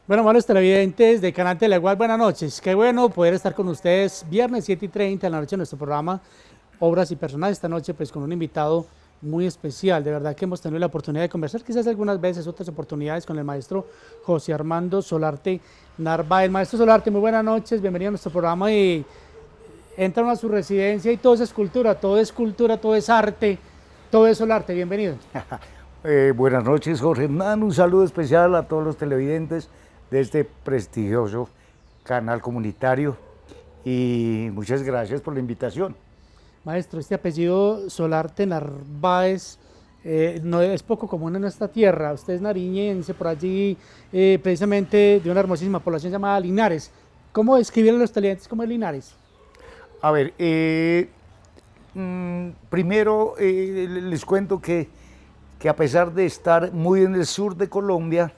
Bueno, malos televidentes de Canal Telegual, buenas noches. Qué bueno poder estar con ustedes viernes 7:30 de la noche en nuestro programa Obras y Personajes. Esta noche pues con un invitado muy especial. De verdad que hemos tenido la oportunidad de conversar quizás algunas veces, otras oportunidades con el maestro José Armando Solarte Narváez. Maestro Solarte, muy buenas noches, bienvenido a nuestro programa y entran a su residencia y todo es escultura, todo es cultura, todo es arte, todo es Solarte. Bienvenido. Buenas noches, Jorge Hernán. Un saludo especial a todos los televidentes de este prestigioso canal comunitario y muchas gracias por la invitación. Maestro, este apellido Solarte Narváez no es poco común en esta tierra. Usted es nariñense, por allí, precisamente de una hermosísima población llamada Linares. ¿Cómo describirle a los televidentes cómo es Linares? A ver, primero les cuento que a pesar de estar muy en el sur de Colombia,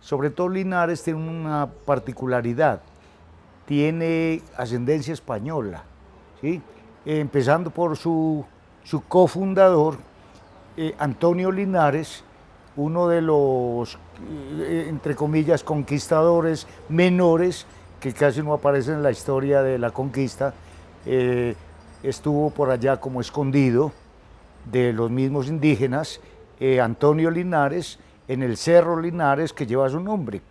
sobre todo Linares tiene una particularidad, tiene ascendencia española, ¿sí? Empezando por su cofundador, Antonio Linares, uno de los, entre comillas, conquistadores menores, que casi no aparece en la historia de la conquista, estuvo por allá como escondido de los mismos indígenas, Antonio Linares, en el Cerro Linares que lleva su nombre.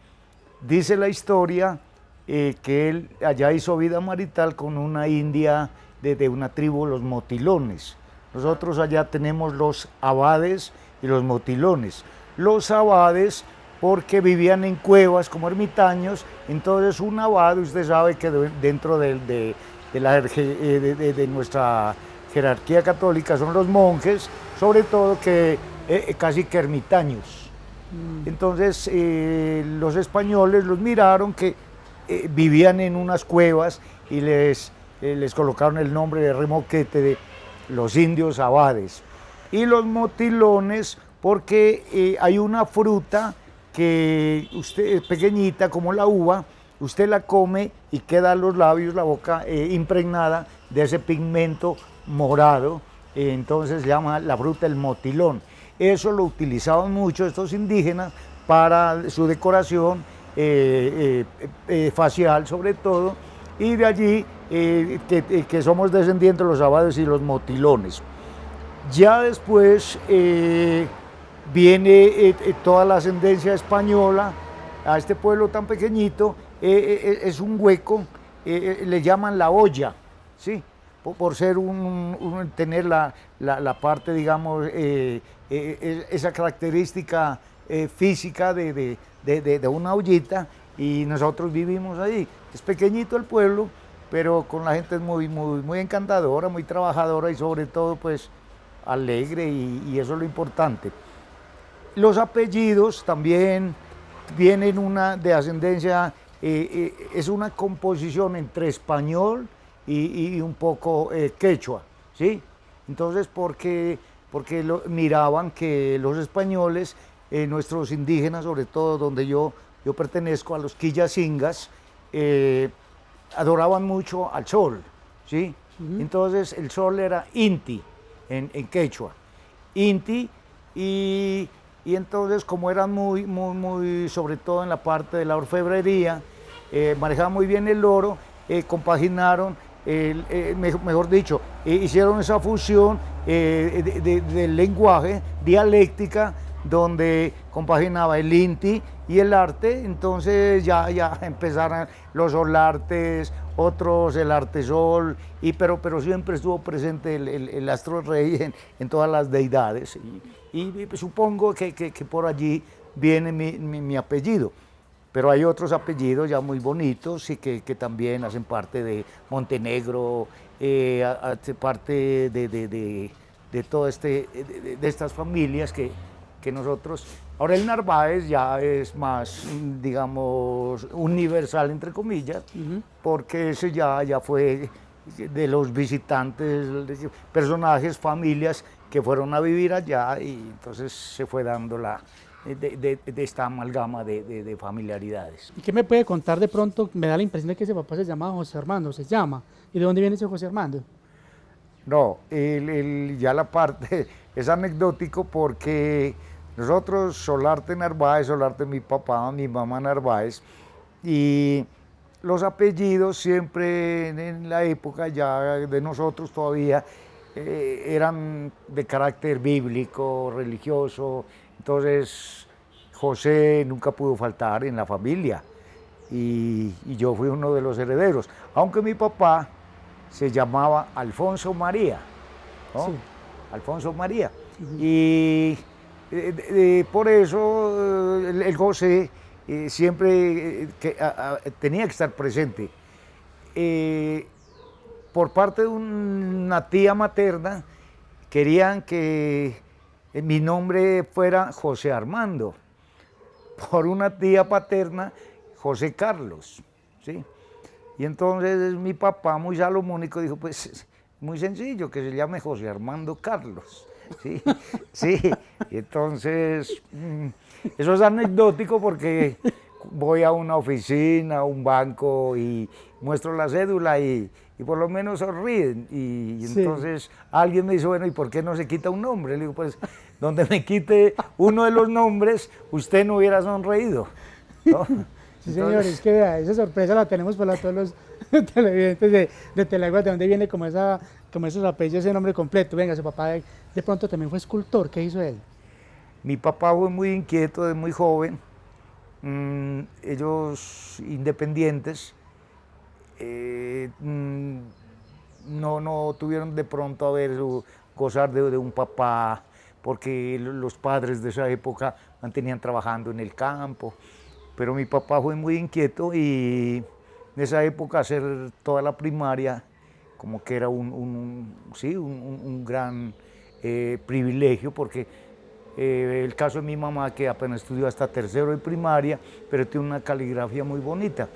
Dice la historia que él allá hizo vida marital con una india de una tribu, los motilones. Nosotros allá tenemos los abades y los motilones. Los abades porque vivían en cuevas como ermitaños, entonces un abad, usted sabe que dentro de nuestra jerarquía católica son los monjes, sobre todo que casi que ermitaños. Entonces los españoles los miraron que vivían en unas cuevas y les colocaron el nombre de remoquete de los indios abades. Y los motilones porque hay una fruta que usted, pequeñita como la uva, usted la come y queda los labios, la boca impregnada de ese pigmento morado, entonces se llama la fruta el motilón. Eso lo utilizaban mucho estos indígenas para su decoración facial sobre todo, y de allí que somos descendientes de los abades y los motilones. Ya después viene toda la ascendencia española a este pueblo tan pequeñito, es un hueco, le llaman la olla, ¿sí? Por ser tener la parte, digamos, esa característica física de una ollita, y nosotros vivimos ahí. Es pequeñito el pueblo, pero con la gente es muy encantadora, muy trabajadora y sobre todo pues alegre, y eso es lo importante. Los apellidos también vienen de ascendencia, es una composición entre español y un poco quechua, ¿sí? Entonces, porque miraban que los españoles, nuestros indígenas, sobre todo donde yo pertenezco, a los quillacingas, adoraban mucho al sol, ¿sí? Entonces el sol era Inti en quechua, Inti, y entonces como eran muy, sobre todo en la parte de la orfebrería, manejaban muy bien el oro, compaginaron, mejor dicho, hicieron esa fusión del lenguaje, dialéctica, donde compaginaba el inti y el arte. Entonces ya empezaron los solartes, otros el artesol, pero siempre estuvo presente el astro rey en todas las deidades, y supongo que por allí viene mi apellido. Pero hay otros apellidos ya muy bonitos y que también hacen parte de Montenegro, hace parte de todo de estas familias que nosotros. Ahora el Narváez ya es más, digamos, universal, entre comillas, porque ese ya fue de los visitantes, personajes, familias que fueron a vivir allá, y entonces se fue dando de esta amalgama de familiaridades. ¿Y qué me puede contar de pronto? Me da la impresión de que ese papá se llama José Armando, se llama. ¿Y de dónde viene ese José Armando? No, ya la parte es anecdótico porque Nosotros, Solarte Narváez, Solarte mi papá, mi mamá Narváez, y los apellidos siempre en la época ya de nosotros todavía eran de carácter bíblico, religioso, entonces José nunca pudo faltar en la familia y yo fui uno de los herederos, aunque mi papá se llamaba Alfonso María, ¿no? Sí. Alfonso María. Y por eso el José siempre tenía que estar presente. Por parte de una tía materna, querían que mi nombre fuera José Armando. Por una tía paterna, José Carlos, ¿sí? Y entonces mi papá, muy salomónico, dijo, pues muy sencillo, que se llame José Armando Carlos, ¿sí? Sí, y entonces eso es anecdótico porque voy a una oficina, a un banco y muestro la cédula y por lo menos sonríen. Y Sí. entonces alguien me dice, bueno, ¿y por qué no se quita un nombre? Le digo, pues donde me quite uno de los nombres, usted no hubiera sonreído, ¿no? Sí, señor, es que vea, esa sorpresa la tenemos para todos los televidentes de Teleguas, de dónde viene como esos apellidos, ese nombre completo. Venga, su papá de pronto también fue escultor, ¿qué hizo él? Mi papá fue muy inquieto de muy joven, ellos independientes, no tuvieron de pronto a ver gozar de un papá, porque los padres de esa época mantenían trabajando en el campo, pero mi papá fue muy inquieto y en esa época hacer toda la primaria como que era un gran privilegio, porque el caso de mi mamá, que apenas estudió hasta tercero de primaria, pero tiene una caligrafía muy bonita.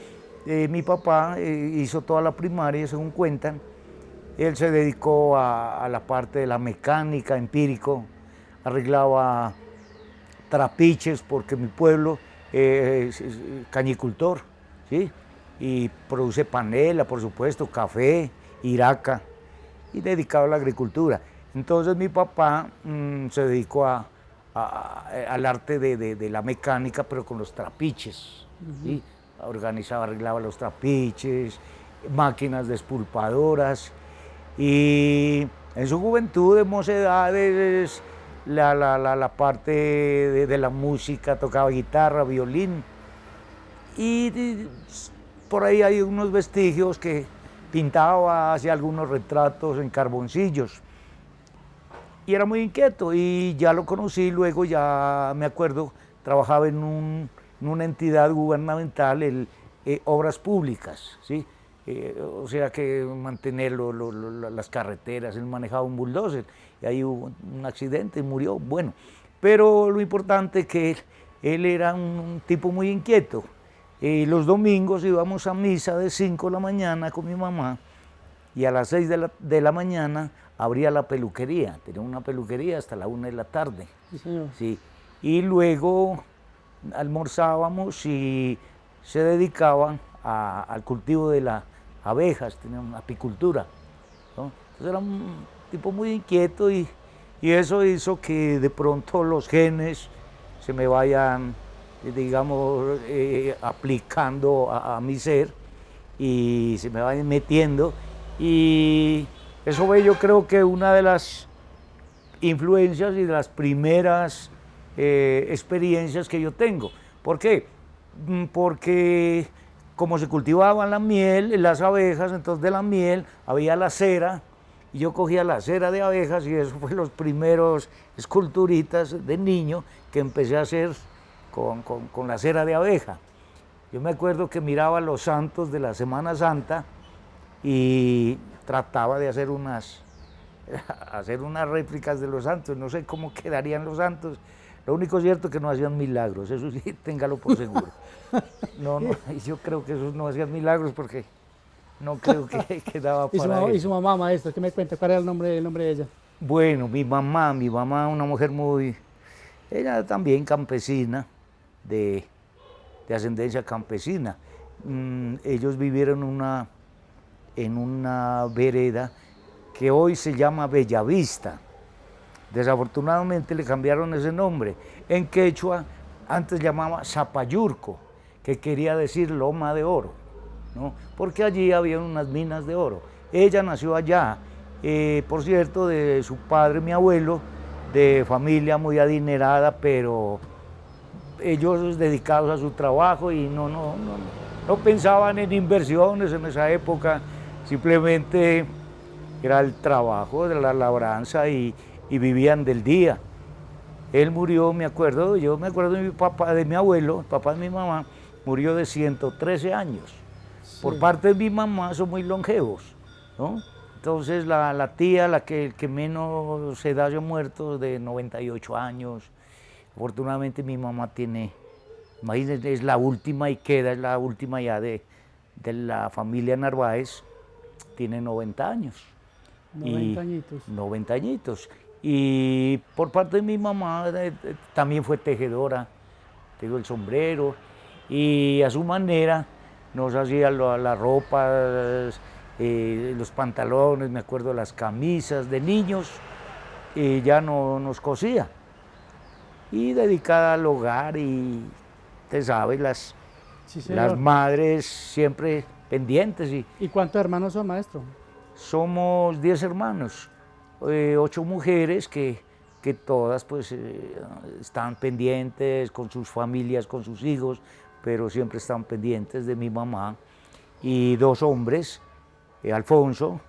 Mi papá hizo toda la primaria, según cuentan. Él se dedicó a la parte de la mecánica, empírico, arreglaba trapiches, porque mi pueblo es cañicultor, ¿sí? Y produce panela, por supuesto, café, iraca, y dedicado a la agricultura. Entonces mi papá se dedicó al arte de la mecánica, pero con los trapiches, ¿sí? Organizaba, arreglaba los trapiches, máquinas despulpadoras, y en su juventud, de mocedades, la parte de la música, tocaba guitarra, violín, y por ahí hay unos vestigios que pintaba, hacía algunos retratos en carboncillos. Y era muy inquieto, y ya lo conocí, luego ya me acuerdo, trabajaba en una entidad gubernamental, obras públicas, ¿sí? O sea que mantener las carreteras, él manejaba un bulldozer, y ahí hubo un accidente y murió, bueno. Pero lo importante es que él era un tipo muy inquieto. Los domingos íbamos a misa de 5 de la mañana con mi mamá, y a las 6 de la mañana abría la peluquería, tenía una peluquería hasta la 1 de la tarde. Sí, señor. Sí. Y luego almorzábamos y se dedicaban al cultivo de las abejas, tenían una apicultura, ¿no? Entonces era un tipo muy inquieto y eso hizo que de pronto los genes se me vayan, digamos, aplicando a mi ser y se me vayan metiendo. Y eso fue, yo creo que una de las influencias y de las primeras experiencias que yo tengo. ¿Por qué? Porque como se cultivaban la miel, las abejas, entonces de la miel había la cera, y yo cogía la cera de abejas, y eso fue los primeros esculturitas de niño que empecé a hacer con la cera de abeja. Yo me acuerdo que miraba los santos de la Semana Santa y trataba de hacer unas réplicas de los santos, no sé cómo quedarían los santos. Lo único cierto es que no hacían milagros, eso sí, téngalo por seguro. No, yo creo que esos no hacían milagros, porque no creo que daba para eso. ¿Y su mamá, maestro, qué me cuenta? ¿Cuál era el nombre de ella? Bueno, mi mamá, una mujer ella también campesina, de ascendencia campesina. Ellos vivieron en una vereda que hoy se llama Bellavista. Desafortunadamente le cambiaron ese nombre. En quechua antes llamaba Zapayurco, que quería decir loma de oro, ¿no? Porque allí había unas minas de oro. Ella nació allá, por cierto, de su padre, mi abuelo, de familia muy adinerada, pero ellos dedicados a su trabajo y no pensaban en inversiones en esa época, simplemente era el trabajo de la labranza y vivían del día. Él murió, yo me acuerdo de mi papá, de mi abuelo, el papá de mi mamá, murió de 113 años. Sí. Por parte de mi mamá son muy longevos, ¿no? Entonces la tía, el que menos edad ha muerto, de 98 años. Afortunadamente mi mamá tiene, imagínense, es la última y es la última ya de la familia Narváez, tiene 90 años. 90 añitos. 90 añitos. Y por parte de mi mamá también fue tejedora, tejo el sombrero, y a su manera nos hacía las ropas, los pantalones, me acuerdo, las camisas de niños, y ya no nos cosía. Y dedicada al hogar, y usted sabe, las madres siempre pendientes. ¿Y cuántos hermanos son, maestro? Somos 10 hermanos, 8 mujeres que todas pues están pendientes con sus familias, con sus hijos, pero siempre están pendientes de mi mamá, y 2 hombres, Alfonso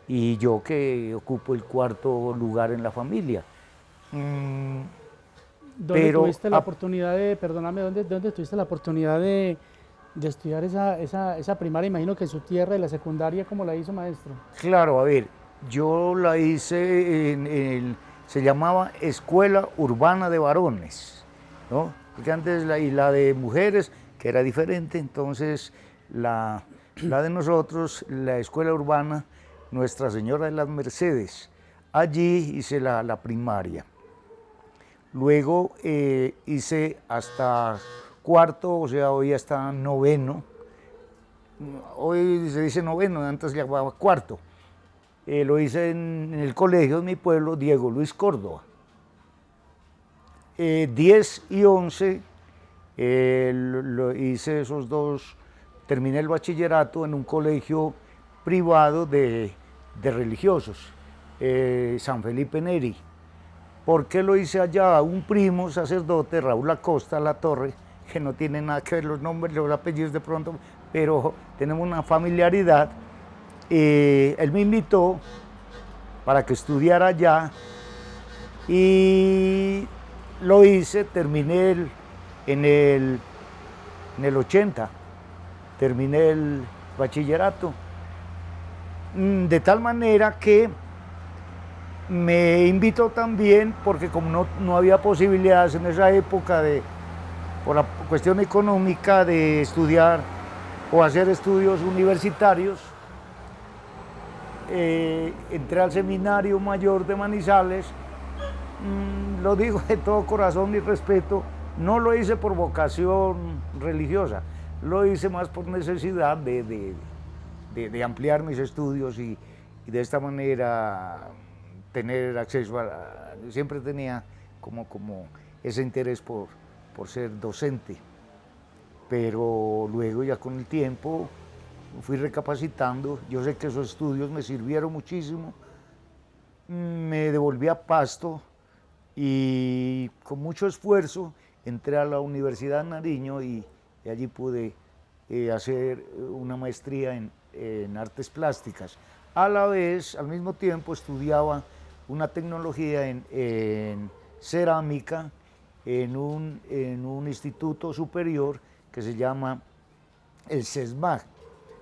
y yo, que ocupo el 4º lugar en la familia. ¿Dónde tuviste la oportunidad de, perdóname, dónde tuviste la oportunidad de estudiar esa primaria? Imagino que en su tierra, y la secundaria, ¿cómo la hizo, maestro? Claro, a ver, yo la hice se llamaba Escuela Urbana de Varones, ¿no? Porque antes la de mujeres, que era diferente, entonces la de nosotros, la Escuela Urbana Nuestra Señora de las Mercedes. Allí hice la primaria. Luego hice hasta 4º, o sea, hoy hasta 9º. Hoy se dice 9º, antes se llamaba 4º. Lo hice en el colegio de mi pueblo, Diego Luis Córdoba. 10 y 11 lo hice esos 2, terminé el bachillerato en un colegio privado de religiosos, San Felipe Neri. ¿Por qué lo hice allá? Un primo sacerdote, Raúl Acosta La Torre, que no tiene nada que ver los nombres, los apellidos de pronto, pero tenemos una familiaridad. Él me invitó para que estudiara allá y lo hice, terminé en el 80, terminé el bachillerato, de tal manera que me invitó también, porque como no había posibilidades en esa época, por la cuestión económica, de estudiar o hacer estudios universitarios, entré al Seminario Mayor de Manizales. Lo digo de todo corazón y respeto, no lo hice por vocación religiosa, lo hice más por necesidad de ampliar mis estudios y de esta manera tener acceso siempre tenía como ese interés por ser docente, pero luego ya con el tiempo fui recapacitando. Yo sé que esos estudios me sirvieron muchísimo, me devolví a Pasto y con mucho esfuerzo entré a la Universidad de Nariño y allí pude hacer una maestría en artes plásticas. A la vez, al mismo tiempo, estudiaba una tecnología en cerámica en un instituto superior que se llama el CESMAG,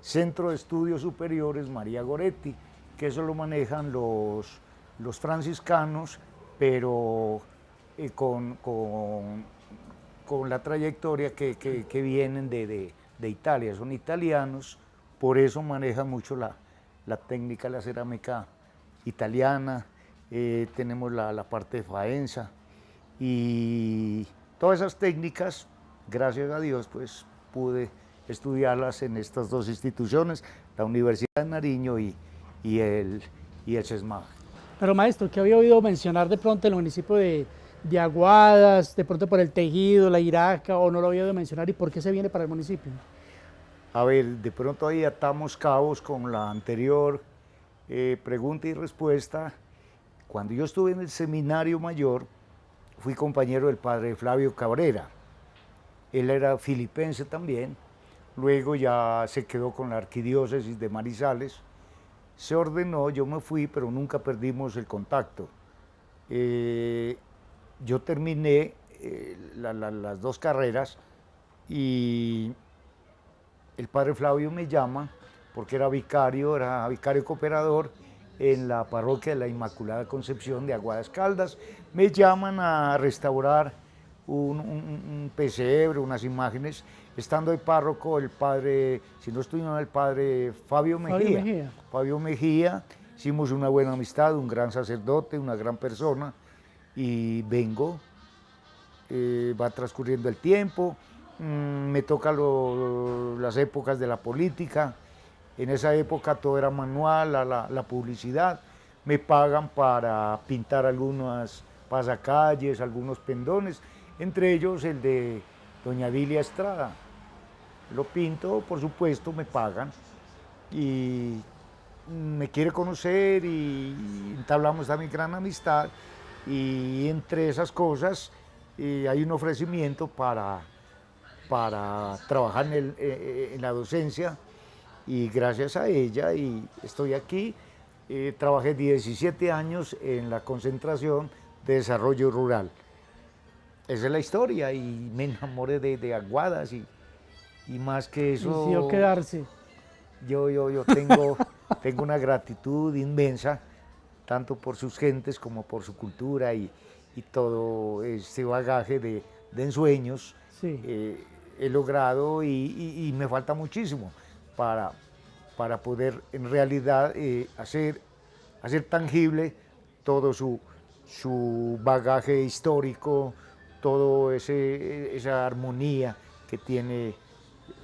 Centro de Estudios Superiores María Goretti, que eso lo manejan los franciscanos, pero con la trayectoria que vienen de Italia, son italianos, por eso manejan mucho la técnica de la cerámica italiana. Tenemos la parte de faenza y todas esas técnicas, gracias a Dios, pues pude estudiarlas en estas 2 instituciones, la Universidad de Nariño y el CESMAG. Pero maestro, ¿qué había oído mencionar de pronto el municipio de Aguadas, de pronto por el Tejido, la Iraca, o no lo había oído mencionar y por qué se viene para el municipio? A ver, de pronto ahí atamos cabos con la anterior pregunta y respuesta. Cuando yo estuve en el seminario mayor, fui compañero del padre Flavio Cabrera. Él era filipense también, luego ya se quedó con la arquidiócesis de Manizales, se ordenó, yo me fui, pero nunca perdimos el contacto. Yo terminé las dos carreras y el padre Flavio me llama, porque era vicario cooperador en la parroquia de la Inmaculada Concepción de Aguadas Caldas. Me llaman a restaurar un pesebre, unas imágenes, estando de párroco el padre, si no estoy mal, el padre Fabio Mejía. Fabio Mejía, hicimos una buena amistad, un gran sacerdote, una gran persona, y vengo, va transcurriendo el tiempo, me toca las épocas de la política. En esa época todo era manual, la publicidad. Me pagan para pintar algunas pasacalles, algunos pendones, entre ellos el de doña Dilia Estrada. Lo pinto, por supuesto, me pagan y me quiere conocer y entablamos también gran amistad, y entre esas cosas hay un ofrecimiento para trabajar en la docencia, y gracias a ella y estoy aquí. Trabajé 17 años en la concentración de desarrollo rural. Esa es la historia, y me enamoré de Aguadas, y más que eso... Decidió quedarse. Yo tengo una gratitud inmensa, tanto por sus gentes como por su cultura y todo este bagaje de ensueños. Sí. He logrado y me falta muchísimo para poder en realidad hacer tangible todo su bagaje histórico, todo esa armonía que tiene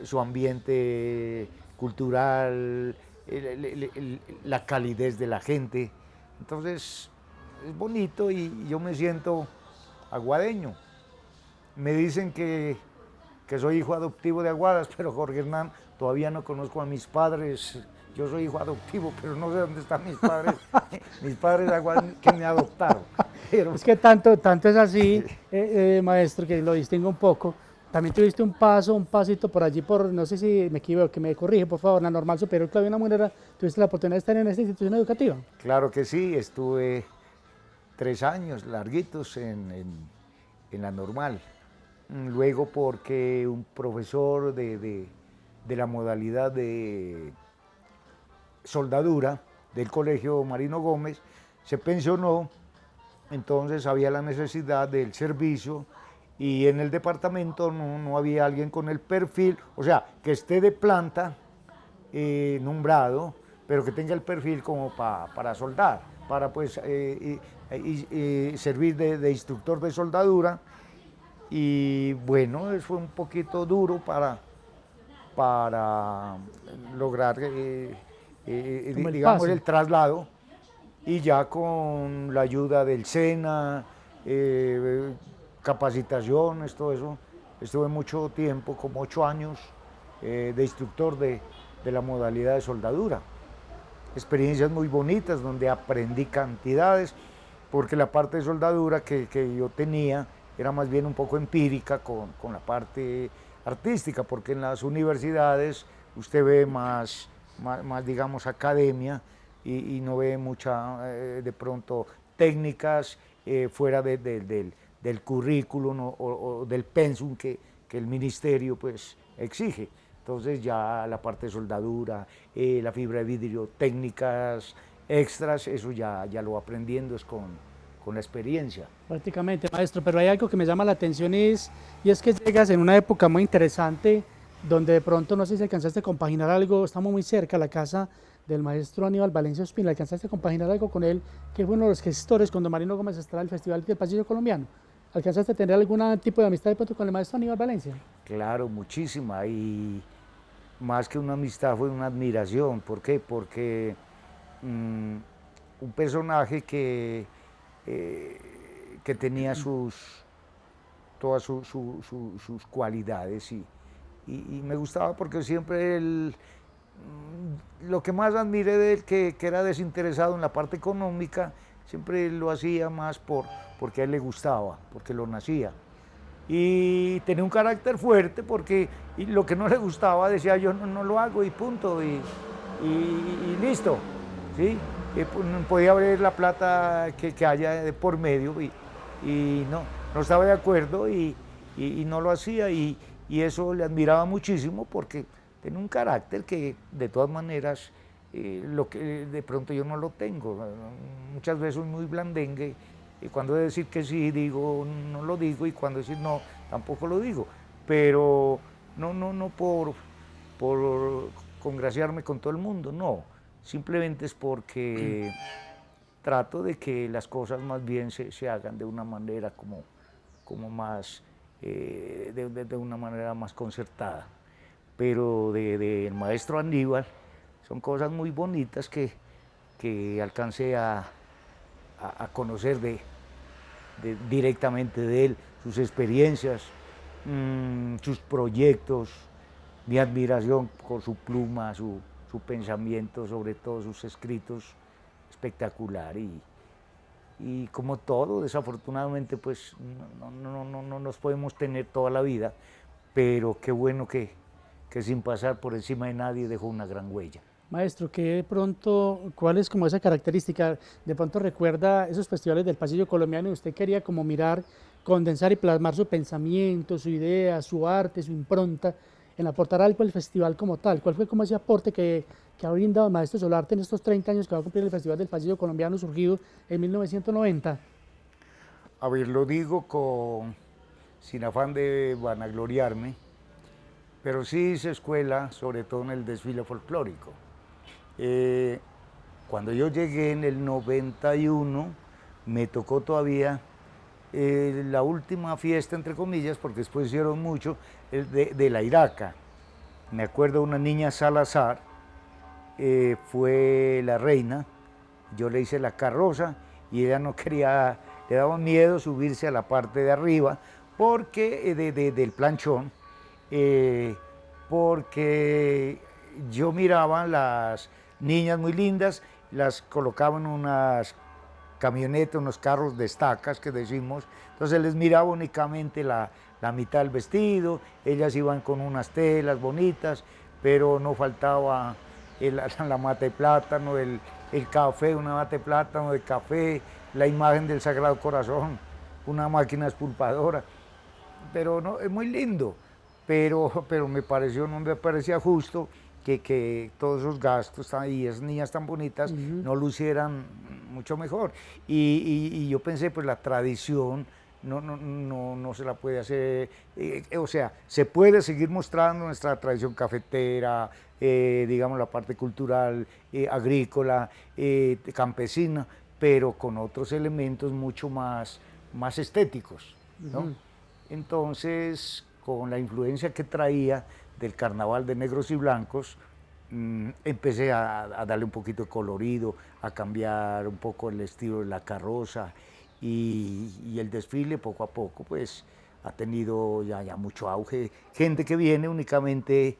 su ambiente cultural, la calidez de la gente. Entonces es bonito y yo me siento aguadeño. Me dicen que soy hijo adoptivo de Aguadas, pero Jorge Hernán, todavía no conozco a mis padres. Yo soy hijo adoptivo, pero no sé dónde están mis padres. Mis padres de Aguadas que me adoptaron. Pero... Es que tanto es así, maestro, que lo distingo un poco. También tuviste un pasito por allí, no sé si me equivoco, que me corrige, por favor, la Normal Superior Claudio Namuera. ¿Tuviste la oportunidad de estar en esta institución educativa? Claro que sí, estuve 3 años larguitos en la Normal. Luego porque un profesor de la modalidad de soldadura del Colegio Marino Gómez se pensionó, entonces había la necesidad del servicio, y en el departamento no había alguien con el perfil, o sea, que esté de planta nombrado, pero que tenga el perfil como para soldar, para pues servir de instructor de soldadura. Y bueno, eso fue un poquito duro para lograr, digamos, el traslado, y ya con la ayuda del SENA, capacitaciones, todo eso, estuve mucho tiempo, como 8 años, de instructor de la modalidad de soldadura. Experiencias muy bonitas donde aprendí cantidades, porque la parte de soldadura que yo tenía era más bien un poco empírica con la parte artística, porque en las universidades usted ve más digamos, academia, y no ve mucha, de pronto, técnicas fuera del currículum o del pensum que el ministerio pues exige. Entonces ya la parte de soldadura, la fibra de vidrio, técnicas extras, eso ya lo va aprendiendo es con la experiencia. Prácticamente, maestro, pero hay algo que me llama la atención y es que llegas en una época muy interesante donde de pronto, no sé si alcanzaste a compaginar algo, estamos muy cerca a la casa del maestro Aníbal Valencia Ospina, alcanzaste a compaginar algo con él, que fue uno de los gestores cuando Marino Gómez estaba en el Festival del Pasillo Colombiano. ¿Alcanzaste a tener algún tipo de amistad de pronto con el maestro Aníbal Valencia? Claro, muchísima, y más que una amistad fue una admiración. ¿Por qué? Porque un personaje que tenía todas sus cualidades y me gustaba porque siempre lo que más admiré de él, que era desinteresado en la parte económica, siempre lo hacía más porque a él le gustaba, porque lo nacía. Y tenía un carácter fuerte porque lo que no le gustaba decía yo no lo hago y punto, y listo, ¿sí? Podía ver la plata que haya de por medio y no estaba de acuerdo y no lo hacía y eso le admiraba muchísimo porque tenía un carácter que de todas maneras lo que de pronto yo no lo tengo. Muchas veces soy muy blandengue y cuando he de decir que sí digo, no lo digo, y cuando decir no, tampoco lo digo, pero no por congraciarme con todo el mundo, no, simplemente es porque trato de que las cosas más bien se hagan de una manera como más, de una manera más concertada. Pero del maestro Aníbal son cosas muy bonitas que alcancé a conocer directamente de él, sus experiencias, sus proyectos, mi admiración por su pluma, su pensamiento, sobre todo sus escritos, espectacular. Y como todo, desafortunadamente, pues no nos podemos tener toda la vida, pero qué bueno que sin pasar por encima de nadie dejó una gran huella. Maestro, que de pronto, ¿cuál es como esa característica? De pronto recuerda esos festivales del pasillo colombiano y usted quería como mirar, condensar y plasmar su pensamiento, su idea, su arte, su impronta, en aportar algo al festival como tal. ¿Cuál fue como ese aporte que ha brindado el maestro Solarte en estos 30 años que va a cumplir el Festival del Pasillo Colombiano surgido en 1990? A ver, lo digo sin afán de vanagloriarme, pero sí hice escuela, sobre todo en el desfile folclórico. Cuando yo llegué en el 91, me tocó todavía la última fiesta, entre comillas, porque después hicieron mucho, de la Iraca. Me acuerdo una niña Salazar, fue la reina, yo le hice la carroza y ella no quería, le daba miedo subirse a la parte de arriba porque del planchón, porque yo miraba las niñas muy lindas, las colocaban en unas camionetas, unos carros de estacas que decimos, entonces les miraba únicamente la mitad del vestido, ellas iban con unas telas bonitas, pero no faltaba la mata de plátano, el café, una mata de plátano, de café, la imagen del Sagrado Corazón, una máquina expulpadora, pero no, es muy lindo, pero no me parecía justo que todos esos gastos y esas niñas tan bonitas no lucieran mucho mejor. Y yo pensé, pues la tradición no se la puede hacer, o sea, se puede seguir mostrando nuestra tradición cafetera, digamos la parte cultural, agrícola, campesina, pero con otros elementos mucho más estéticos, ¿no? Entonces, con la influencia que traía del carnaval de negros y blancos, empecé a darle un poquito de colorido, a cambiar un poco el estilo de la carroza y el desfile poco a poco pues ha tenido ya mucho auge, gente que viene únicamente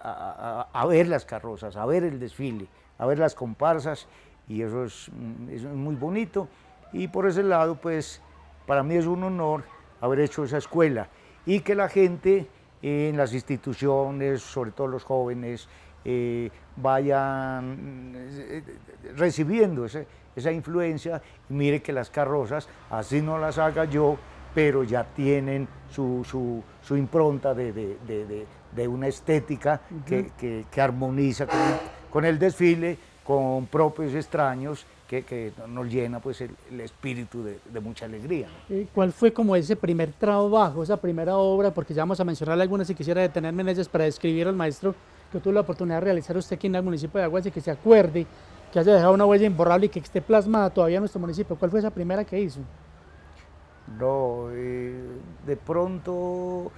a ver las carrozas, a ver el desfile, a ver las comparsas y eso es muy bonito y por ese lado pues para mí es un honor haber hecho esa escuela y que la gente en las instituciones, sobre todo los jóvenes, vayan recibiendo esa influencia y mire que las carrozas, así no las haga yo, pero ya tienen su impronta de una estética que armoniza con el desfile, con propios extraños, que nos llena pues el espíritu de mucha alegría. ¿Cuál fue como ese primer trabajo, esa primera obra? Porque ya vamos a mencionar algunas y quisiera detenerme en ellas para describir al maestro que tuvo la oportunidad de realizar usted aquí en el municipio de Aguas y que se acuerde, que haya dejado una huella imborrable y que esté plasmada todavía en nuestro municipio. ¿Cuál fue esa primera que hizo? No, de pronto,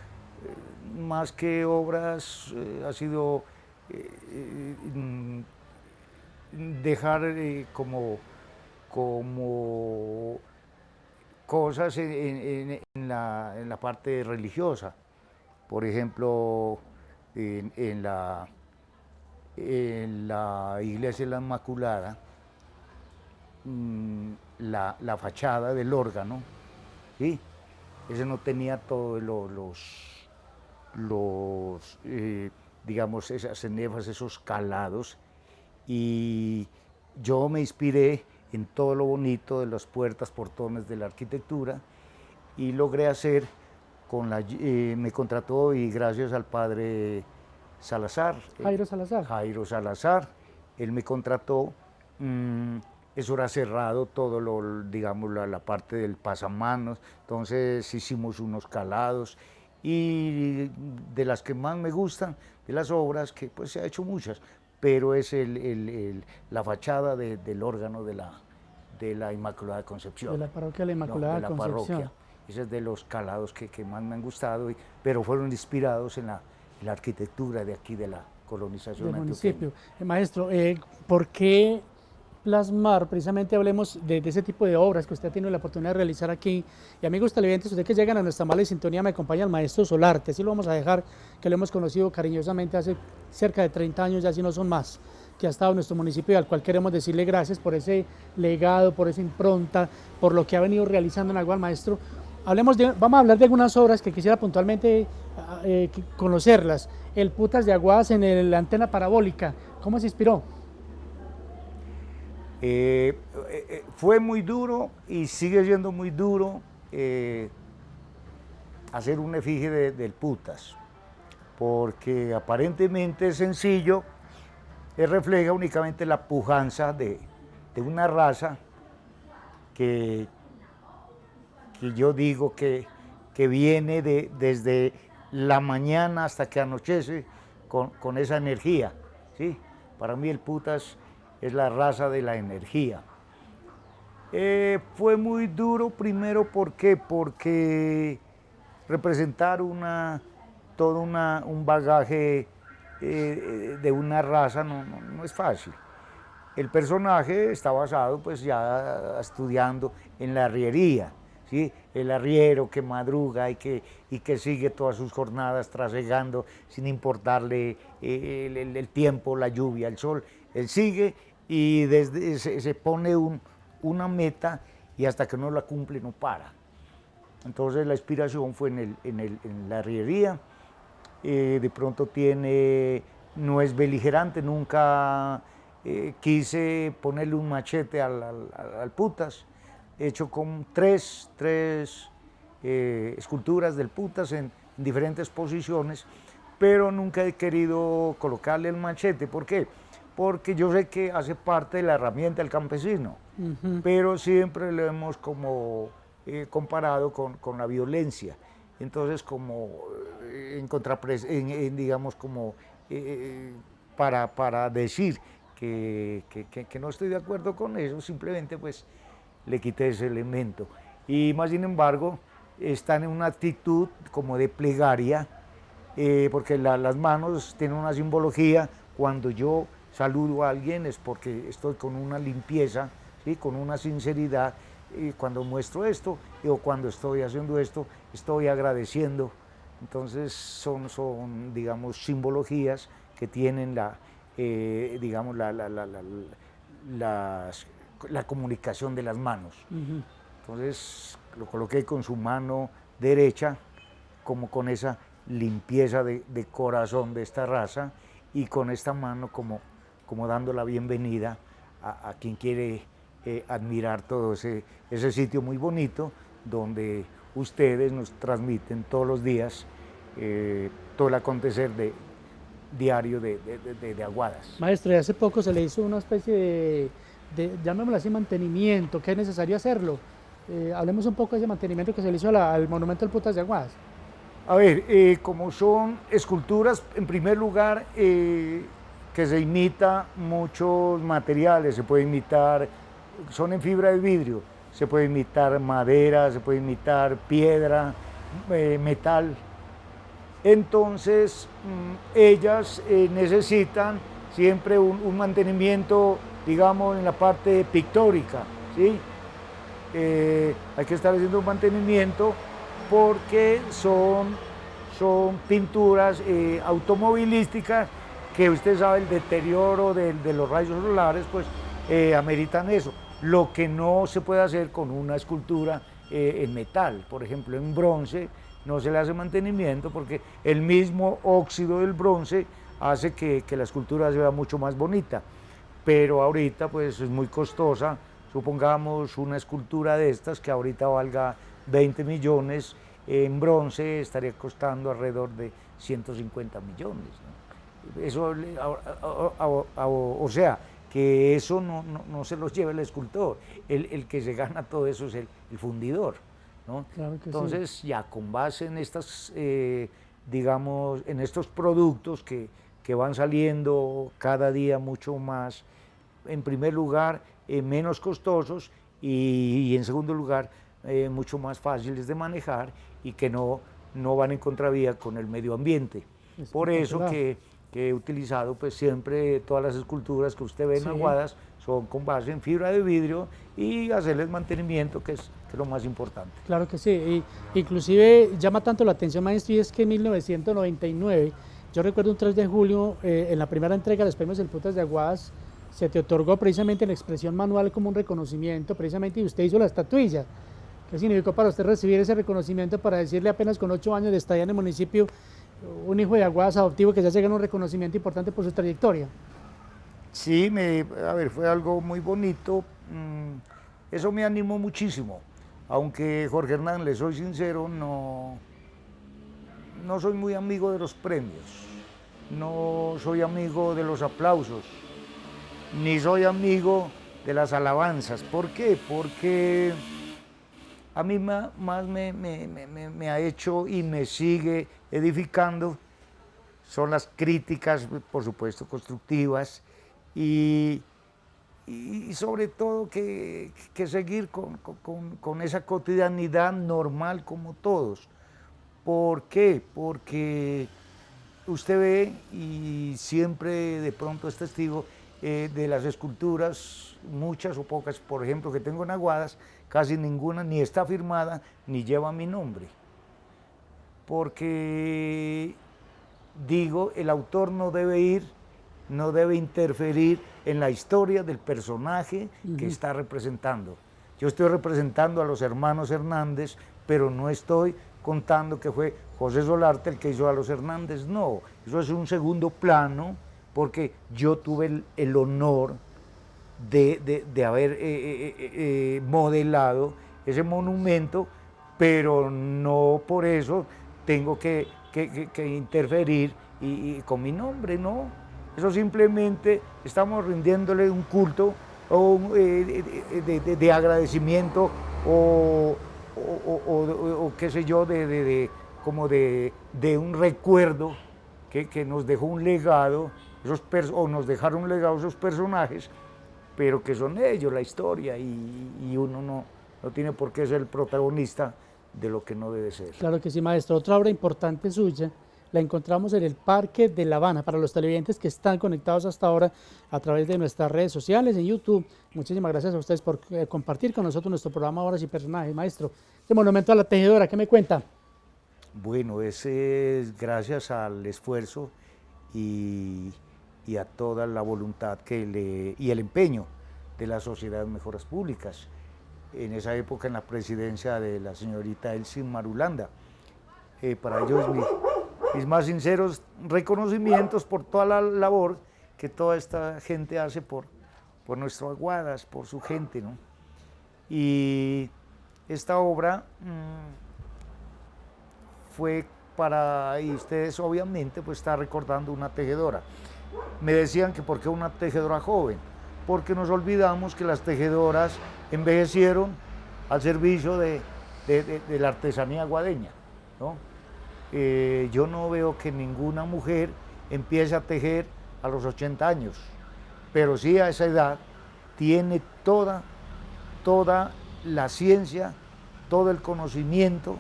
más que obras, ha sido dejar como cosas en la parte religiosa. Por ejemplo, en la iglesia de la Inmaculada, la fachada del órgano, ¿sí? Ese no tenía todos digamos, esas cenefas, esos calados, y yo me inspiré en todo lo bonito de las puertas, portones de la arquitectura, y logré hacer me contrató, y gracias al padre Salazar, Jairo Salazar, él me contrató. Eso era cerrado, todo digamos, la parte del pasamanos, entonces hicimos unos calados, y de las que más me gustan, de las obras, que pues se ha hecho muchas, pero es la fachada del órgano de la Inmaculada Concepción. De la parroquia de la Inmaculada Concepción. Parroquia. Ese es de los calados que más me han gustado, pero fueron inspirados en la arquitectura de aquí, de la colonización del antioqueña. municipio. Maestro, ¿por qué plasmar, precisamente hablemos de ese tipo de obras que usted ha tenido la oportunidad de realizar aquí? Y amigos televidentes, ustedes que llegan a nuestra mala sintonía, me acompaña el maestro Solarte, así lo vamos a dejar, que lo hemos conocido cariñosamente hace cerca de 30 años, ya si no son más, que ha estado en nuestro municipio, y al cual queremos decirle gracias por ese legado, por esa impronta, por lo que ha venido realizando en algo al maestro. Vamos a hablar de algunas obras que quisiera puntualmente conocerlas. El Putas de Aguadas en la antena parabólica, ¿cómo se inspiró? Fue muy duro y sigue siendo muy duro hacer una efigie del Putas, porque aparentemente es sencillo, refleja únicamente la pujanza de una raza que yo digo que viene desde la mañana hasta que anochece con esa energía, ¿sí? Para mí el Putas es la raza de la energía. Fue muy duro primero, ¿por qué? Porque representar todo un bagaje de una raza no es fácil. El personaje está basado pues ya estudiando en la arriería, ¿sí? El arriero que madruga y que sigue todas sus jornadas trasegando sin importarle el tiempo, la lluvia, el sol. Él sigue y se pone una meta, y hasta que no la cumple no para. Entonces la inspiración fue en la arriería. De pronto no es beligerante, nunca quise ponerle un machete al Putas. He hecho con tres esculturas del Putas en diferentes posiciones, pero nunca he querido colocarle el machete. ¿Por qué? Porque yo sé que hace parte de la herramienta del campesino, pero siempre lo hemos como comparado con la violencia. Entonces, como digamos, como para decir que no estoy de acuerdo con eso, simplemente pues le quité ese elemento. Y más sin embargo, están en una actitud como de plegaria, porque las manos tienen una simbología. Cuando yo saludo a alguien es porque estoy con una limpieza, ¿sí? Con una sinceridad. Y cuando muestro esto, o cuando estoy haciendo esto, estoy agradeciendo. Entonces son digamos, simbologías que tienen digamos, la comunicación de las manos. Entonces lo coloqué con su mano derecha, como con esa limpieza de corazón de esta raza, y con esta mano como dando la bienvenida a quien quiere admirar todo ese sitio muy bonito, donde ustedes nos transmiten todos los días todo el acontecer diario de Aguadas. Maestro, y hace poco se le hizo una especie llamémoslo así, mantenimiento, que es necesario hacerlo. Hablemos un poco de ese mantenimiento que se le hizo al monumento del Putas de Aguadas. A ver, como son esculturas, en primer lugar, que se imita muchos materiales, se puede imitar, son en fibra de vidrio, se puede imitar madera, se puede imitar piedra, metal. Entonces, ellas necesitan siempre un mantenimiento digamos, en la parte pictórica, ¿sí? Hay que estar haciendo un mantenimiento porque son pinturas automovilísticas que usted sabe el deterioro de los rayos solares, pues ameritan eso. Lo que no se puede hacer con una escultura en metal, por ejemplo en bronce, no se le hace mantenimiento porque el mismo óxido del bronce hace que la escultura se vea mucho más bonita. Pero ahorita pues es muy costosa, supongamos una escultura de estas que ahorita valga 20 millones, en bronce estaría costando alrededor de 150 millones, ¿no? Eso, o sea, que eso no se lo lleva el escultor, el que se gana todo eso es el fundidor, ¿no? Claro que Entonces, sí. ya con base en estas, digamos, en estos productos que van saliendo cada día mucho más, en primer lugar, menos costosos y en segundo lugar, mucho más fáciles de manejar y que no van en contravía con el medio ambiente. Por eso que he utilizado pues siempre todas las esculturas que usted ve en Aguadas son con base en fibra de vidrio y hacerles mantenimiento, que es lo más importante. Claro que sí, y inclusive llama tanto la atención, maestro, y es que en 1999, yo recuerdo un 3 de julio, en la primera entrega de los premios del Putas de Aguadas, se te otorgó precisamente la expresión manual como un reconocimiento, precisamente, y usted hizo la estatuilla. ¿Qué significó para usted recibir ese reconocimiento para decirle apenas con 8 años de estadía en el municipio, un hijo de Aguadas adoptivo que ya se ganó un reconocimiento importante por su trayectoria? Sí, a ver, fue algo muy bonito, eso me animó muchísimo, aunque Jorge Hernán, le soy sincero, no soy muy amigo de los premios, no soy amigo de los aplausos, ni soy amigo de las alabanzas. ¿Por qué? Porque a mí más me ha hecho y me sigue edificando son las críticas, por supuesto, constructivas y sobre todo que seguir con esa cotidianidad normal como todos. ¿Por qué? Porque usted ve y siempre de pronto es testigo de las esculturas, muchas o pocas, por ejemplo, que tengo en Aguadas, casi ninguna ni está firmada ni lleva mi nombre. Porque, digo, el autor no debe interferir en la historia del personaje que está representando. Yo estoy representando a los hermanos Hernández, pero no estoy contando que fue José Solarte el que hizo a los Hernández, no, eso es un segundo plano, porque yo tuve el honor de haber modelado ese monumento, pero no por eso tengo que interferir con mi nombre, no. Eso simplemente estamos rindiéndole un culto o de agradecimiento o qué sé yo, como de un recuerdo que nos dejó un legado, o nos dejaron un legado esos personajes, pero que son ellos, la historia, y uno no tiene por qué ser el protagonista de lo que no debe ser. Claro que sí, maestro. Otra obra importante suya la encontramos en el Parque de La Habana, para los televidentes que están conectados hasta ahora a través de nuestras redes sociales, en YouTube. Muchísimas gracias a ustedes por compartir con nosotros nuestro programa Obras y Personajes. Maestro, este monumento a la tejedora, ¿qué me cuenta? Bueno, ese es gracias al esfuerzo y a toda la voluntad y el empeño de la Sociedad de Mejoras Públicas. En esa época, en la presidencia de la señorita Elsie Marulanda. Para ellos mis más sinceros reconocimientos por toda la labor que toda esta gente hace por nuestro Aguadas, por su gente, ¿no? Y esta obra fue y ustedes obviamente pues está recordando una tejedora. Me decían que por qué una tejedora joven, porque nos olvidamos que las tejedoras envejecieron al servicio de la artesanía aguadeña, ¿no? Yo no veo que ninguna mujer empiece a tejer a los 80 años, pero sí a esa edad tiene toda la ciencia, todo el conocimiento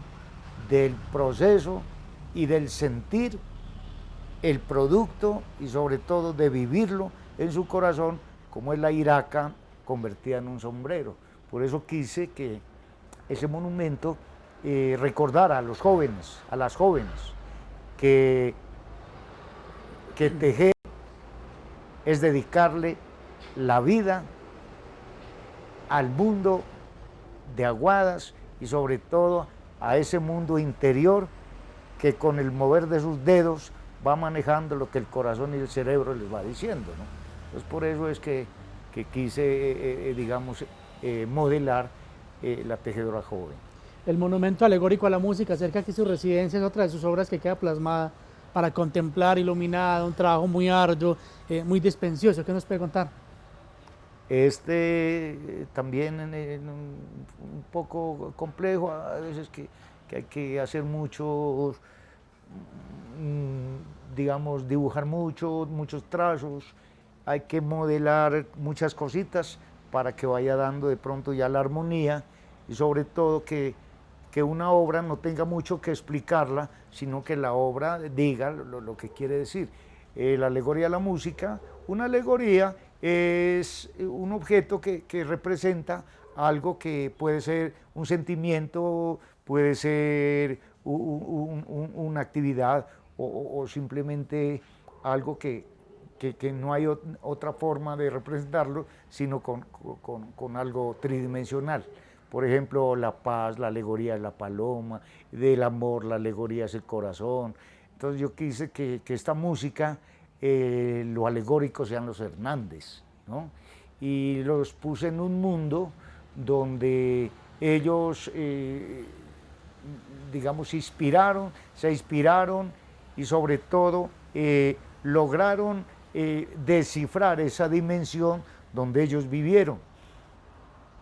del proceso y del sentir el producto y sobre todo de vivirlo en su corazón como es la iraca convertida en un sombrero. Por eso quise que ese monumento recordara a los jóvenes, a las jóvenes, que tejer es dedicarle la vida al mundo de Aguadas y sobre todo a ese mundo interior que con el mover de sus dedos va manejando lo que el corazón y el cerebro les va diciendo, ¿no? Entonces por eso es que quise, digamos, modelar la tejedora joven. El monumento alegórico a la música cerca aquí su residencia es otra de sus obras que queda plasmada para contemplar, iluminada, un trabajo muy arduo, muy dispendioso. ¿Qué nos puede contar? También un poco complejo, a veces que hay que hacer muchos, digamos, dibujar muchos trazos, hay que modelar muchas cositas para que vaya dando de pronto ya la armonía y sobre todo que una obra no tenga mucho que explicarla, sino que la obra diga lo que quiere decir. La alegoría de la música, una alegoría es un objeto que representa algo que puede ser un sentimiento, puede ser una actividad o simplemente algo que no hay otra forma de representarlo, sino con algo tridimensional. Por ejemplo, la paz, la alegoría es la paloma, del amor, la alegoría es el corazón. Entonces yo quise que esta música, lo alegórico sean los Hernández, ¿no? Y los puse en un mundo donde ellos, digamos, se inspiraron y sobre todo lograron descifrar esa dimensión donde ellos vivieron.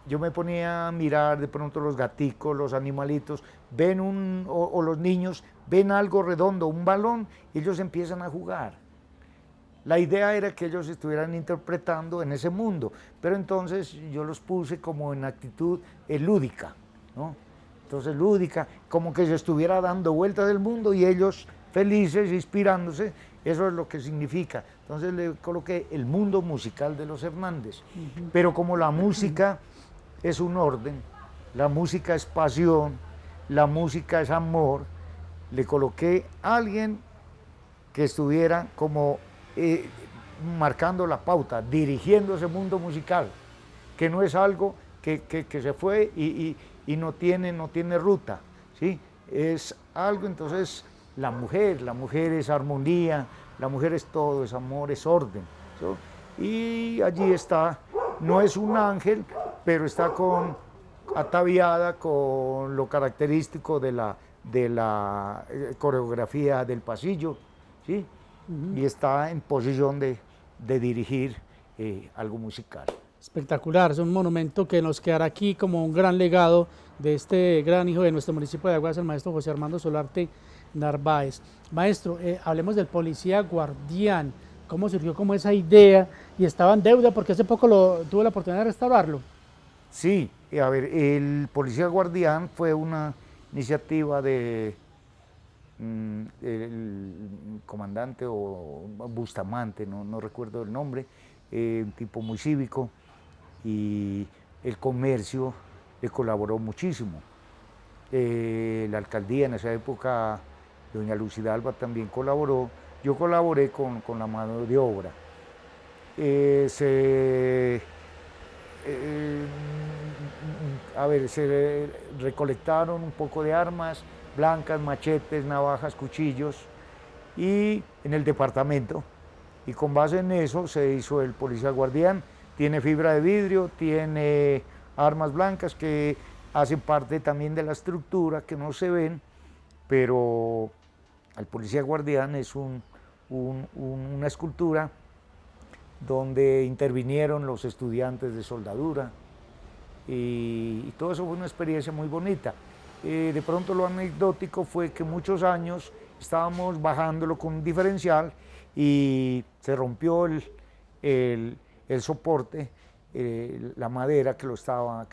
Yo me ponía a mirar de pronto los gaticos, los animalitos, o los niños ven algo redondo, un balón, y ellos empiezan a jugar. La idea era que ellos estuvieran interpretando en ese mundo, pero entonces yo los puse como en actitud lúdica, ¿no? Entonces lúdica, como que se estuviera dando vueltas del mundo y ellos felices, inspirándose, eso es lo que significa. Entonces le coloqué el mundo musical de los Hernández, pero como la música es un orden, la música es pasión, la música es amor, le coloqué a alguien que estuviera como marcando la pauta, dirigiendo ese mundo musical, que no es algo que se fue y no tiene ruta, ¿sí? Es algo, entonces, la mujer es armonía, la mujer es todo, es amor, es orden, ¿sí? Y allí está, no es un ángel, pero está ataviada con lo característico de la coreografía del pasillo, ¿sí? Y está en posición de dirigir algo musical. Espectacular, es un monumento que nos quedará aquí como un gran legado de este gran hijo de nuestro municipio de Aguadas, el maestro José Armando Solarte Narváez. Maestro, hablemos del policía guardián. ¿Cómo surgió como esa idea? Y estaba en deuda porque hace poco tuve la oportunidad de restaurarlo. Sí, a ver, el policía guardián fue una iniciativa del comandante o Bustamante, no recuerdo el nombre, un tipo muy cívico, y el comercio le colaboró muchísimo. La alcaldía en esa época, doña Lucida Alba también colaboró, yo colaboré con la mano de obra. Se recolectaron un poco de armas blancas, machetes, navajas, cuchillos, y en el departamento, y con base en eso se hizo el policía guardián. Tiene fibra de vidrio, tiene armas blancas que hacen parte también de la estructura, que no se ven, pero el policía guardián es una escultura donde intervinieron los estudiantes de soldadura, y todo eso fue una experiencia muy bonita. De pronto lo anecdótico fue que muchos años estábamos bajándolo con un diferencial y se rompió el soporte, la madera que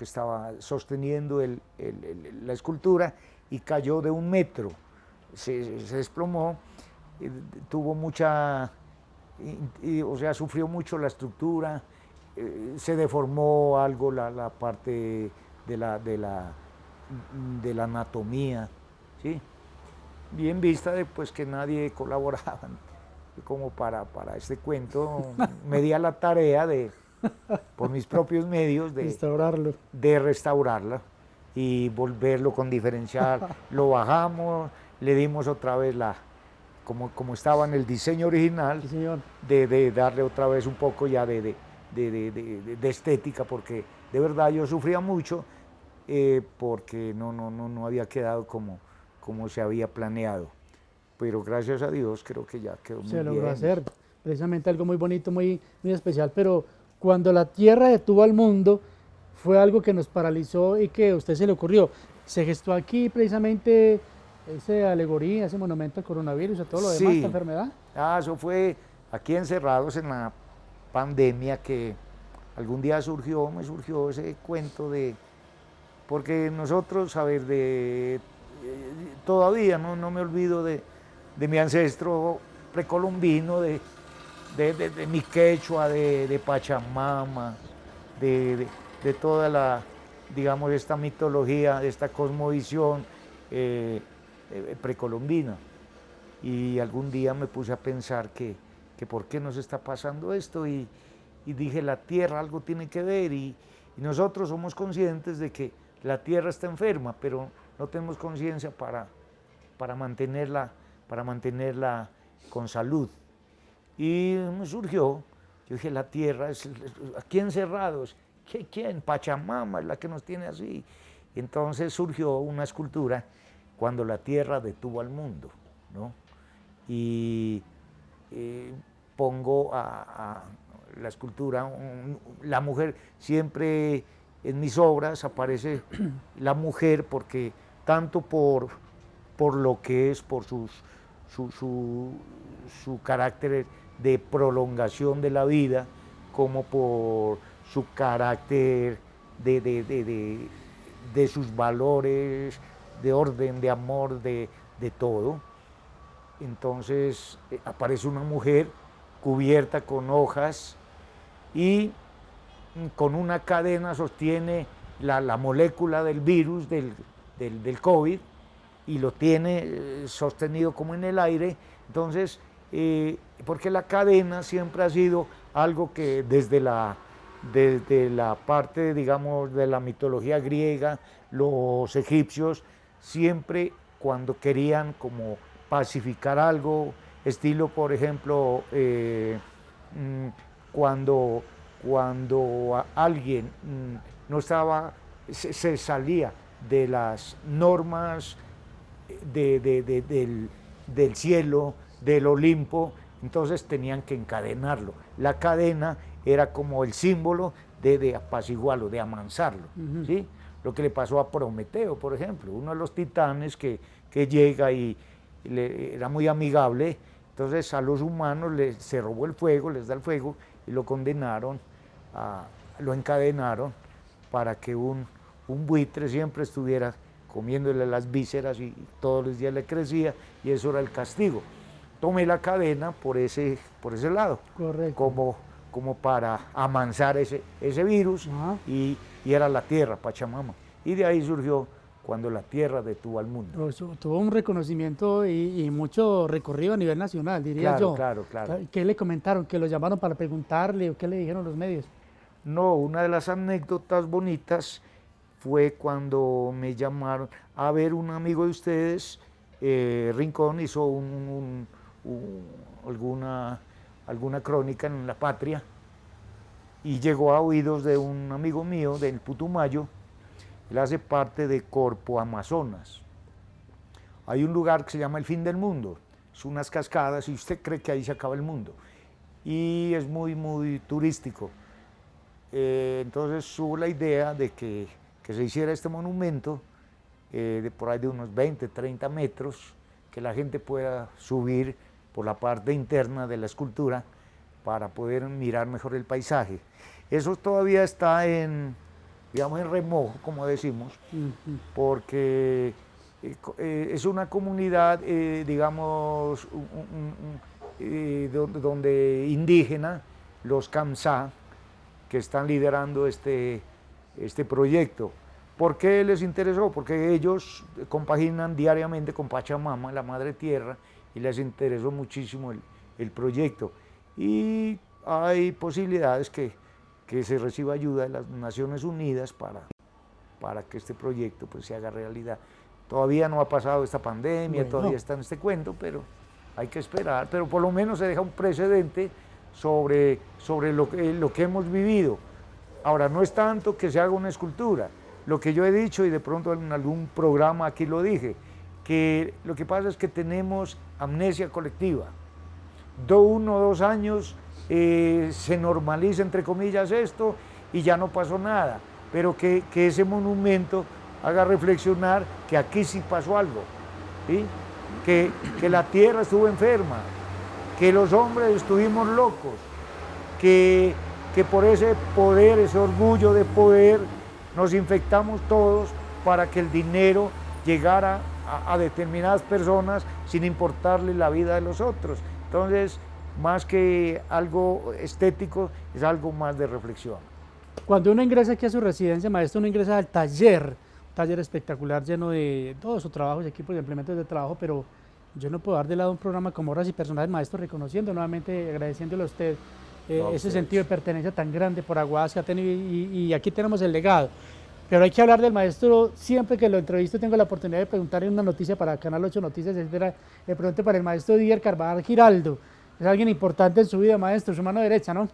estaba sosteniendo la escultura, y cayó de 1 metro, se desplomó, tuvo mucha, o sea, sufrió mucho la estructura, se deformó algo la parte de la anatomía, ¿sí? Bien vista de pues que nadie colaboraba como para este cuento, me di a la tarea de, por mis propios medios, de restaurarla y volverlo con diferencial. Lo bajamos, le dimos otra vez como estaba en el diseño original, sí, señor. de darle otra vez un poco ya de estética, porque de verdad yo sufría mucho porque no había quedado como se había planeado. Pero gracias a Dios creo que ya quedó muy bien. Se logró hacer precisamente algo muy bonito, muy especial, pero cuando la Tierra detuvo al mundo, fue algo que nos paralizó y que a usted se le ocurrió. Se gestó aquí precisamente esa alegoría, ese monumento al coronavirus, a todo lo demás, esta enfermedad. Eso fue aquí encerrados en la pandemia que algún día me surgió ese cuento porque nosotros, a ver, todavía no me olvido de mi ancestro precolombino, de mi quechua, de Pachamama, de toda digamos, esta mitología, de esta cosmovisión precolombina. Y algún día me puse a pensar que por qué nos está pasando esto y dije, la Tierra algo tiene que ver y nosotros somos conscientes de que la Tierra está enferma, pero no tenemos conciencia para mantenerla con salud. Y me surgió, yo dije, la Tierra, aquí encerrados, ¿quién? Pachamama es la que nos tiene así. Entonces surgió una escultura cuando la Tierra detuvo al mundo, ¿no? Y pongo a la escultura, la mujer, siempre en mis obras aparece la mujer porque tanto por lo que es, por su carácter de prolongación de la vida, como por su carácter de sus valores, de orden, de amor, de todo. Entonces aparece una mujer cubierta con hojas y con una cadena sostiene la molécula del virus, del COVID, y lo tiene sostenido como en el aire. Entonces, porque la cadena siempre ha sido algo que desde la parte, digamos, de la mitología griega, los egipcios, siempre cuando querían como pacificar algo, estilo, por ejemplo, cuando alguien no estaba, se salía de las normas del cielo, del Olimpo, entonces tenían que encadenarlo. La cadena era como el símbolo de apaciguarlo, de amansarlo, ¿sí? Lo que le pasó a Prometeo, por ejemplo, uno de los titanes que llega y era muy amigable, entonces a los humanos se robó el fuego, les da el fuego y lo condenaron, lo encadenaron para que un buitre siempre estuviera comiéndole las vísceras y todos los días le crecía y eso era el castigo. Tomé la cadena por ese lado. Correcto. Como para amansar ese virus y era la Tierra, Pachamama. Y de ahí surgió cuando la Tierra detuvo al mundo. Tuvo un reconocimiento y mucho recorrido a nivel nacional, diría yo. Claro. ¿Qué le comentaron? ¿Que lo llamaron para preguntarle o qué le dijeron los medios? No, una de las anécdotas bonitas fue cuando me llamaron a ver un amigo de ustedes, Rincón, hizo alguna crónica en La Patria y llegó a oídos de un amigo mío del Putumayo. Él hace parte de Corpo Amazonas. Hay un lugar que se llama el fin del mundo, son unas cascadas y usted cree que ahí se acaba el mundo y es muy turístico. Entonces hubo la idea de que se hiciera este monumento de por ahí de unos 20, 30 metros, que la gente pueda subir por la parte interna de la escultura para poder mirar mejor el paisaje. Eso todavía está digamos, en remojo, como decimos, porque es una comunidad, digamos, donde indígena, los Kamsá, que están liderando este proyecto. ¿Por qué les interesó? Porque ellos compaginan diariamente con Pachamama, la Madre Tierra, y les interesó muchísimo el proyecto. Y hay posibilidades que se reciba ayuda de las Naciones Unidas para que este proyecto pues, se haga realidad. Todavía no ha pasado esta pandemia, bueno, todavía está en este cuento, pero hay que esperar. Pero por lo menos se deja un precedente sobre lo que hemos vivido. Ahora, no es tanto que se haga una escultura. Lo que yo he dicho, y de pronto en algún programa aquí lo dije, que lo que pasa es que tenemos amnesia colectiva. 1 o 2 años se normaliza, entre comillas, esto y ya no pasó nada. Pero que ese monumento haga reflexionar que aquí sí pasó algo, ¿sí? Que la tierra estuvo enferma, que los hombres estuvimos locos, que por ese poder, ese orgullo de poder, nos infectamos todos para que el dinero llegara a determinadas personas sin importarle la vida de los otros. Entonces, más que algo estético, es algo más de reflexión. Cuando uno ingresa aquí a su residencia, maestro, uno ingresa al taller, un taller espectacular lleno de todos sus trabajos, equipos y implementos de trabajo, pero yo no puedo dar de lado un programa como Obras y Personajes, maestro, reconociendo nuevamente, agradeciéndole a usted ese sentido de pertenencia tan grande por Aguadas que ha tenido y aquí tenemos el legado. Pero hay que hablar del maestro, siempre que lo entrevisto tengo la oportunidad de preguntarle una noticia para Canal 8 Noticias, etcétera. Le pregunto para el maestro Didier Carvajal Giraldo. Es alguien importante en su vida, maestro, su mano derecha, ¿no?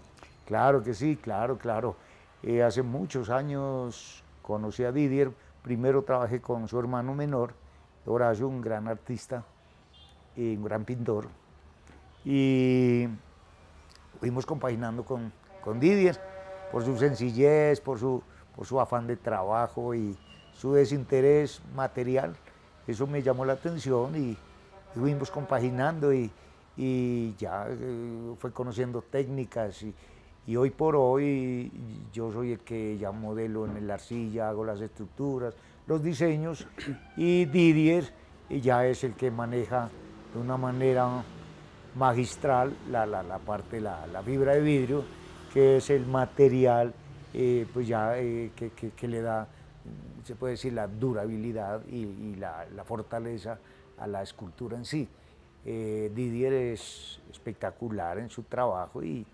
Claro que sí, claro. Hace muchos años conocí a Didier. Primero trabajé con su hermano menor, Horacio, un gran artista, un gran pintor. Y fuimos compaginando con Didier por su sencillez, por su afán de trabajo y su desinterés material. Eso me llamó la atención y fuimos compaginando y ya fue conociendo técnicas y hoy por hoy yo soy el que ya modelo en la arcilla, hago las estructuras, los diseños y Didier ya es el que maneja de una manera magistral la parte, la fibra de vidrio, que es el material pues ya que le da, se puede decir, la durabilidad y la fortaleza a la escultura en sí. Didier es espectacular en su trabajo y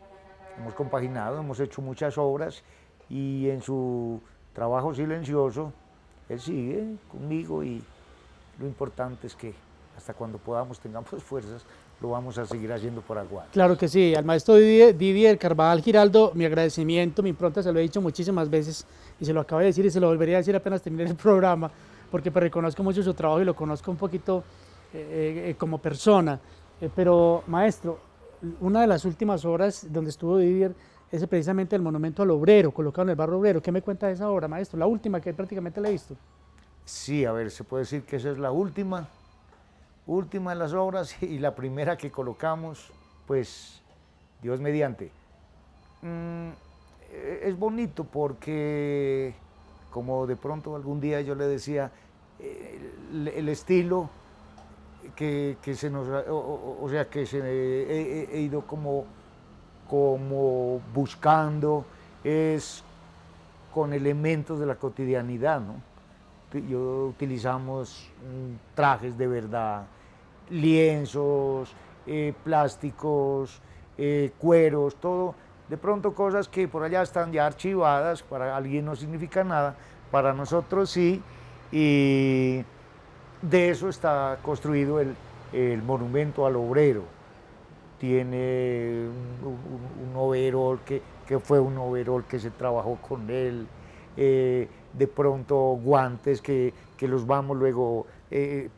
hemos compaginado, hemos hecho muchas obras y en su trabajo silencioso él sigue conmigo y lo importante es que hasta cuando podamos, tengamos fuerzas, lo vamos a seguir haciendo por Aguadas. Claro que sí, al maestro Didier Carvajal Giraldo, mi agradecimiento, mi impronta, se lo he dicho muchísimas veces y se lo acabo de decir y se lo volvería a decir apenas termine el programa, porque pues, reconozco mucho su trabajo y lo conozco un poquito como persona. Pero maestro, una de las últimas obras donde estuvo Didier es precisamente el monumento al obrero, colocado en el barrio obrero. ¿Qué me cuenta de esa obra, maestro? La última que prácticamente le he visto. Sí, a ver, se puede decir que esa es la última de las obras y la primera que colocamos, pues, Dios mediante. Es bonito porque, como de pronto algún día yo le decía, el estilo que se nos, o sea, que he ido como buscando es con elementos de la cotidianidad, ¿no? Utilizamos trajes de verdad, lienzos, plásticos, cueros, todo, de pronto cosas que por allá están ya archivadas, para alguien no significa nada, para nosotros sí, y de eso está construido el monumento al obrero. Tiene un overol que fue un overol que se trabajó con él, de pronto guantes que los vamos luego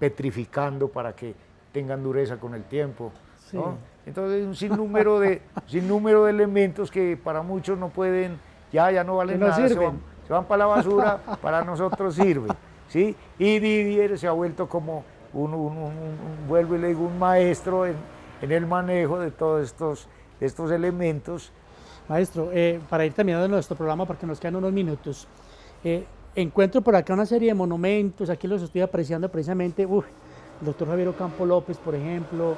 petrificando para que tengan dureza con el tiempo, sí. ¿No? Entonces un sinnúmero de elementos que para muchos no pueden, ya no valen nada, se van para la basura, para nosotros sirven, ¿sí? Y Didier se ha vuelto como vuelvo y le digo, un maestro en el manejo de todos estos elementos. Maestro, para ir terminando nuestro programa, porque nos quedan unos minutos, encuentro por acá una serie de monumentos, aquí los estoy apreciando precisamente, el doctor Javier Ocampo López, por ejemplo,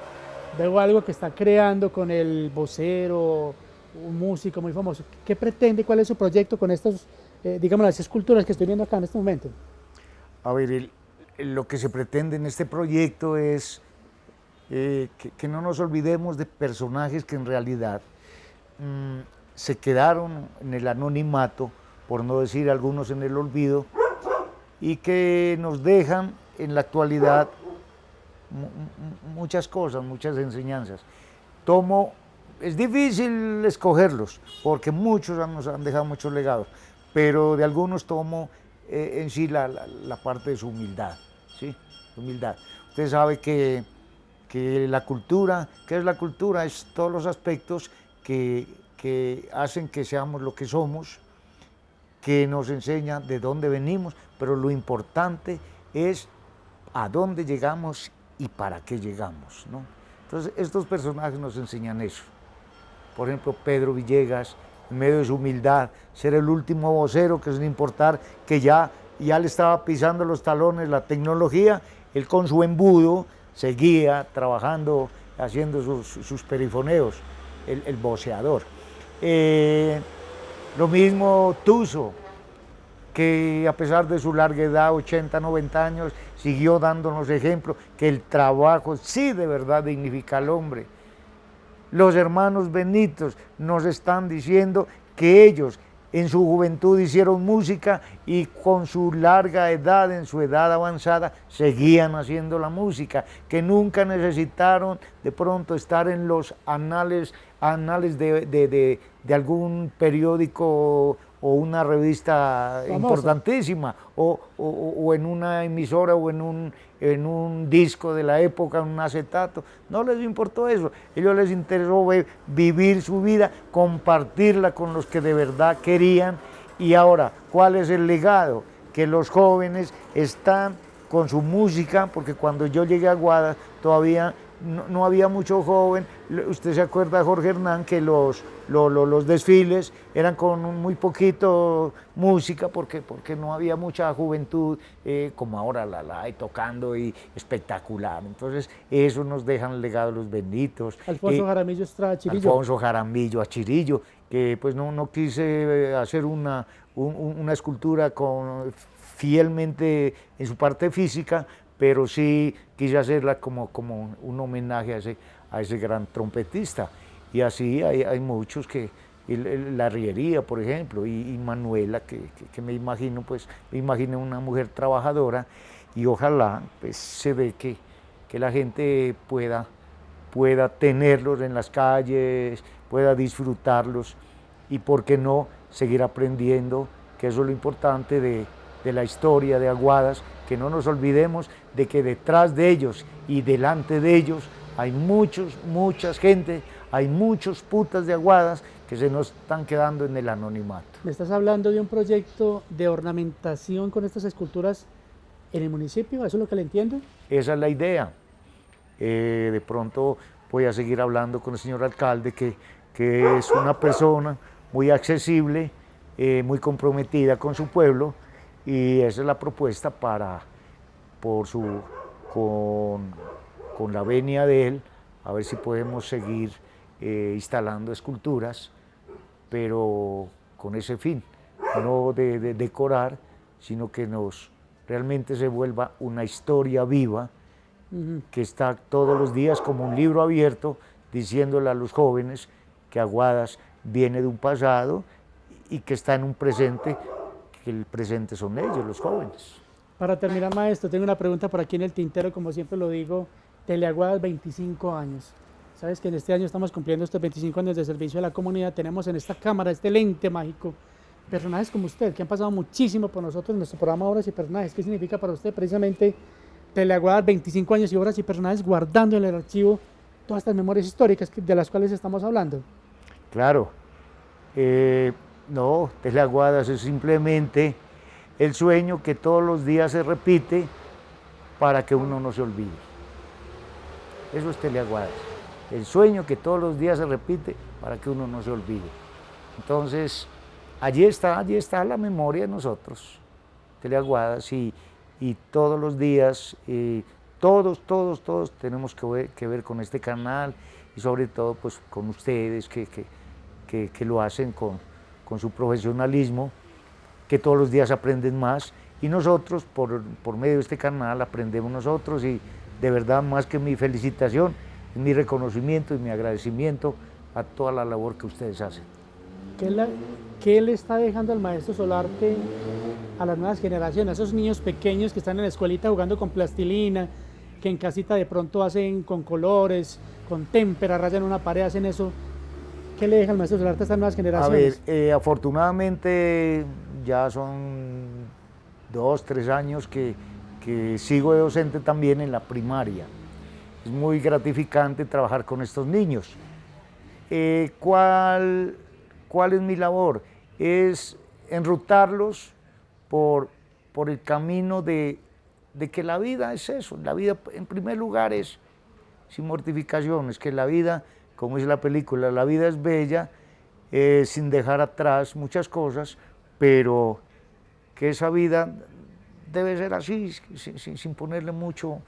veo algo que está creando con el vocero, un músico muy famoso. ¿Qué pretende? ¿Cuál es su proyecto con estas, digamos, las esculturas que estoy viendo acá en este momento? A ver, lo que se pretende en este proyecto es que no nos olvidemos de personajes que en realidad se quedaron en el anonimato, por no decir algunos en el olvido, y que nos dejan en la actualidad muchas cosas, muchas enseñanzas. Es difícil escogerlos, porque muchos nos han dejado muchos legados, pero de algunos tomo en sí la parte de su humildad, ¿sí? Humildad. Usted sabe que la cultura, ¿qué es la cultura? Es todos los aspectos que hacen que seamos lo que somos, que nos enseñan de dónde venimos, pero lo importante es a dónde llegamos y para qué llegamos, ¿no? Entonces, estos personajes nos enseñan eso. Por ejemplo, Pedro Villegas, en medio de su humildad, ser el último vocero, que sin importar que ya le estaba pisando los talones la tecnología, él con su embudo seguía trabajando, haciendo sus perifoneos, el voceador. Lo mismo Tuso, que a pesar de su larga edad, 80, 90 años, siguió dándonos ejemplo que el trabajo sí de verdad dignifica al hombre. Los hermanos Benitos nos están diciendo que ellos en su juventud hicieron música y con su larga edad, en su edad avanzada, seguían haciendo la música, que nunca necesitaron de pronto estar en los anales de algún periódico o una revista importantísima, o en una emisora o en un disco de la época, en un acetato. No les importó eso, a ellos les interesó vivir su vida, compartirla con los que de verdad querían. Y ahora, ¿cuál es el legado? Que los jóvenes están con su música, porque cuando yo llegué a Aguadas todavía no había mucho joven. Usted se acuerda, Jorge Hernán, que los desfiles eran con muy poquito música, porque no había mucha juventud como ahora la hay tocando y espectacular. Entonces eso nos dejan el legado de los Benitos. Alfonso Jaramillo Estrada Chirillo. Alfonso Jaramillo a Chirillo, que pues no quise hacer una escultura fielmente en su parte física, pero sí quise hacerla como un homenaje a ese gran trompetista. Y así hay muchos la Riería, por ejemplo, y Manuela, que me imagino una mujer trabajadora, y ojalá pues, se ve que la gente pueda tenerlos en las calles, pueda disfrutarlos, y por qué no seguir aprendiendo, que eso es lo importante de la historia de Aguadas, que no nos olvidemos de que detrás de ellos y delante de ellos hay mucha gente, hay muchos putas de Aguadas que se nos están quedando en el anonimato. Me estás hablando de un proyecto de ornamentación con estas esculturas en el municipio, ¿eso es lo que le entiendo? Esa es la idea. De pronto voy a seguir hablando con el señor alcalde, que es una persona muy accesible, muy comprometida con su pueblo, y esa es la propuesta con la venia de él, a ver si podemos seguir instalando esculturas, pero con ese fin, no de decorar, sino que realmente se vuelva una historia viva, que está todos los días como un libro abierto, diciéndole a los jóvenes que Aguadas viene de un pasado y que está en un presente, que el presente son ellos, los jóvenes. Para terminar, maestro, tengo una pregunta por aquí en el tintero, como siempre lo digo, Teleaguadas 25 años. Sabes que en este año estamos cumpliendo estos 25 años de servicio a la comunidad, tenemos en esta cámara, este lente mágico, personajes como usted, que han pasado muchísimo por nosotros en nuestro programa Obras y Personajes. ¿Qué significa para usted precisamente Teleaguadas 25 años y Obras y Personajes, guardando en el archivo todas estas memorias históricas de las cuales estamos hablando? Claro, no, Teleaguadas es simplemente el sueño que todos los días se repite para que uno no se olvide. Eso es Teleaguadas, el sueño que todos los días se repite para que uno no se olvide. Entonces, allí está la memoria de nosotros, Teleaguadas, y todos los días, todos tenemos que ver con este canal, y sobre todo pues con ustedes que que lo hacen con su profesionalismo, que todos los días aprenden más, y nosotros por medio de este canal aprendemos nosotros, y de verdad más que mi felicitación, mi reconocimiento y mi agradecimiento a toda la labor que ustedes hacen. ¿Qué le está dejando el maestro Solarte a las nuevas generaciones, a esos niños pequeños que están en la escuelita jugando con plastilina, que en casita de pronto hacen con colores, con témpera, rayan una pared, hacen eso? ¿Qué le deja el maestro Solarte a estas nuevas generaciones? A ver, afortunadamente ya son 2, 3 años que sigo de docente también en la primaria. Es muy gratificante trabajar con estos niños. ¿Cuál es mi labor? Es enrutarlos por el camino de que la vida es eso. La vida, en primer lugar, es sin mortificaciones, que la vida, como dice la película, la vida es bella, sin dejar atrás muchas cosas, pero que esa vida debe ser así, sin ponerle mucho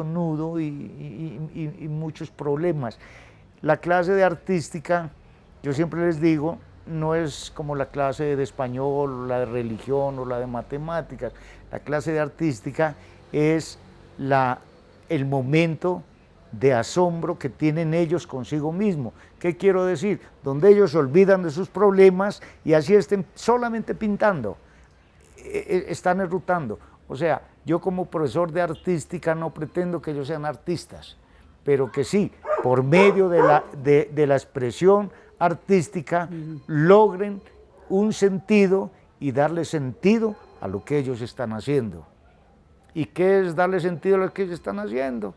nudo y muchos problemas. La clase de artística, yo siempre les digo, no es como la clase de español, o la de religión, o la de matemáticas. La clase de artística es el momento de asombro que tienen ellos consigo mismo. ¿Qué quiero decir? Donde ellos se olvidan de sus problemas y así estén solamente pintando, están enrutando. O sea, yo como profesor de artística no pretendo que ellos sean artistas, pero que sí, por medio de la expresión artística, logren un sentido y darle sentido a lo que ellos están haciendo. ¿Y qué es darle sentido a lo que ellos están haciendo?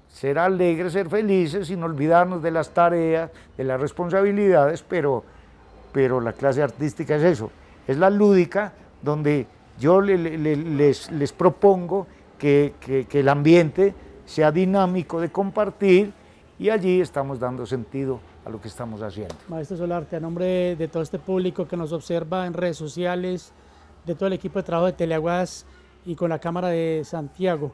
Ser alegres, ser felices, sin olvidarnos de las tareas, de las responsabilidades, pero la clase artística es eso, es la lúdica, donde yo les propongo que el ambiente sea dinámico de compartir, y allí estamos dando sentido a lo que estamos haciendo. Maestro Solarte, a nombre de todo este público que nos observa en redes sociales, de todo el equipo de trabajo de Teleaguas y con la Cámara de Santiago,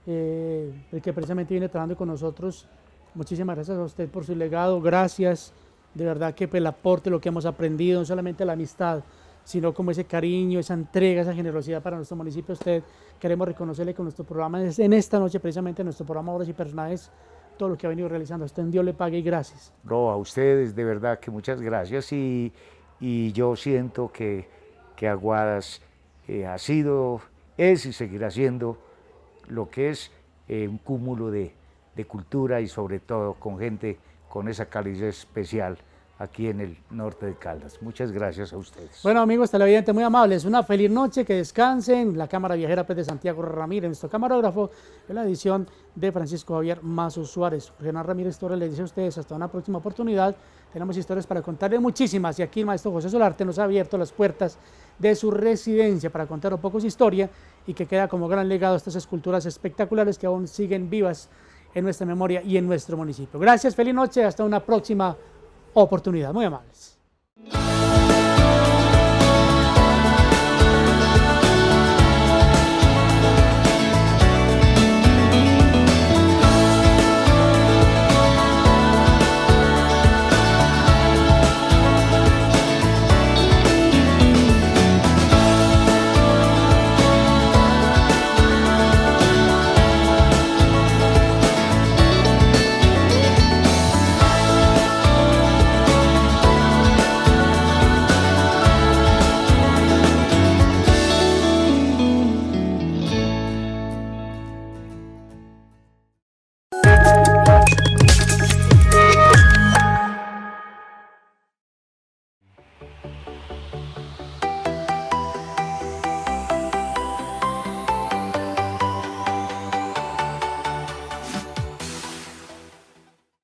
el que precisamente viene trabajando con nosotros, muchísimas gracias a usted por su legado, gracias, de verdad que el aporte, lo que hemos aprendido, no solamente la amistad, sino como ese cariño, esa entrega, esa generosidad para nuestro municipio. Usted queremos reconocerle con nuestro programa, en esta noche precisamente, nuestro programa Obras y Personajes, todo lo que ha venido realizando. A usted en Dios le pague y gracias. No, a ustedes de verdad que muchas gracias, y yo siento que Aguadas ha sido, es y seguirá siendo lo que es un cúmulo de cultura, y sobre todo con gente con esa calidez especial aquí en el norte de Caldas. Muchas gracias a ustedes. Bueno, amigos televidentes, muy amables, una feliz noche, que descansen. La cámara viajera de Santiago Ramírez, nuestro camarógrafo, en la edición de Francisco Javier Mazo Suárez. Renan Ramírez Torres les dice a ustedes hasta una próxima oportunidad. Tenemos historias para contarles muchísimas, y aquí el maestro José Solarte nos ha abierto las puertas de su residencia para contar un poco su historia, y que queda como gran legado estas esculturas espectaculares que aún siguen vivas en nuestra memoria y en nuestro municipio. Gracias, feliz noche, hasta una próxima oportunidad. Muy amables.